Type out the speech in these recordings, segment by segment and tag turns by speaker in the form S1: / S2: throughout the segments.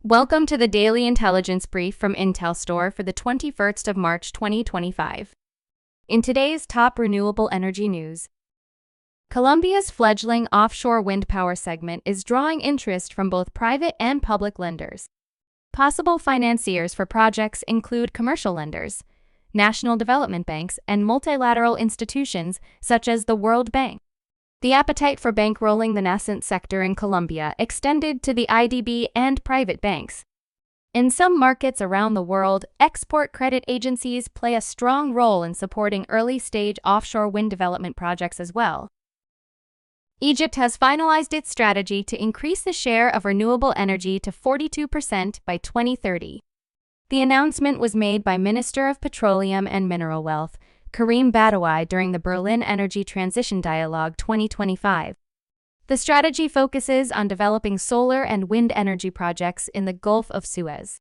S1: Welcome to the Daily Intelligence Brief from IntelStor for the 21st of March 2025. In today's top renewable energy news, Colombia's fledgling offshore wind power segment is drawing interest from both private and public lenders. Possible financiers for projects include commercial lenders, national development banks, and multilateral institutions such as the World Bank. The appetite for bankrolling the nascent sector in Colombia extended to the IDB and private banks. In some markets around the world, export credit agencies play a strong role in supporting early-stage offshore wind development projects as well. Egypt has finalized its strategy to increase the share of renewable energy to 42% by 2030. The announcement was made by Minister of Petroleum and Mineral Wealth, Karim Badawi, during the Berlin Energy Transition Dialogue 2025. The strategy focuses on developing solar and wind energy projects in the Gulf of Suez.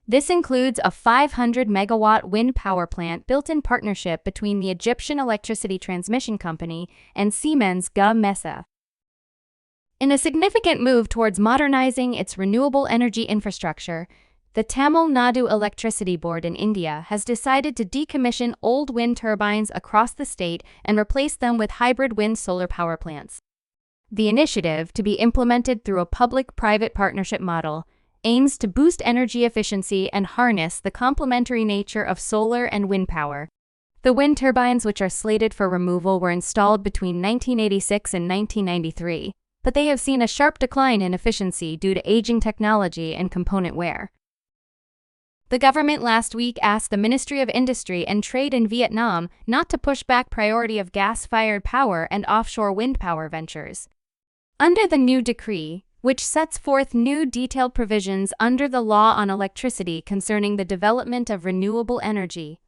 S1: This includes a 500-megawatt wind power plant built in partnership between the Egyptian Electricity Transmission Company and Siemens Gamesa. In a significant move towards modernizing its renewable energy infrastructure, the Tamil Nadu Electricity Board in India has decided to decommission old wind turbines across the state and replace them with hybrid wind-solar power plants. The initiative, to be implemented through a public-private partnership model, aims to boost energy efficiency and harness the complementary nature of solar and wind power. The wind turbines, which are slated for removal, were installed between 1986 and 1993, but they have seen a sharp decline in efficiency due to aging technology and component wear. The government last week asked the Ministry of Industry and Trade in Vietnam not to push back priority of gas-fired power and offshore wind power ventures. Under the new decree, which sets forth new detailed provisions under the law on electricity concerning the development of renewable energy,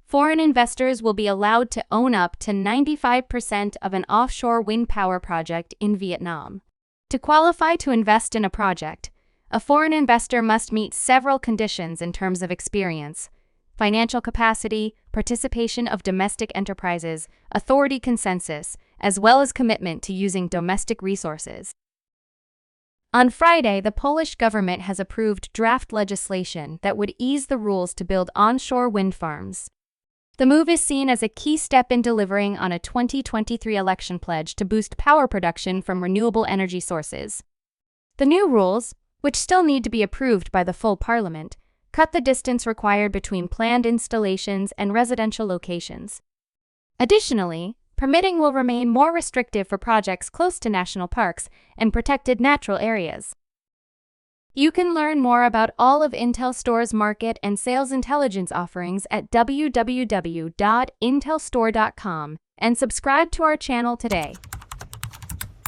S1: foreign investors will be allowed to own up to 95% of an offshore wind power project in Vietnam. To qualify to invest in a project, a foreign investor must meet several conditions in terms of experience, financial capacity, participation of domestic enterprises, authority consensus, as well as commitment to using domestic resources. On Friday, the Polish government has approved draft legislation that would ease the rules to build onshore wind farms. The move is seen as a key step in delivering on a 2023 election pledge to boost power production from renewable energy sources. The new rules, which still need to be approved by the full parliament, cut the distance required between planned installations and residential locations. Additionally, permitting will remain more restrictive for projects close to national parks and protected natural areas. You can learn more about all of IntelStor's market and sales intelligence offerings at www.intelstor.com and subscribe to our channel today.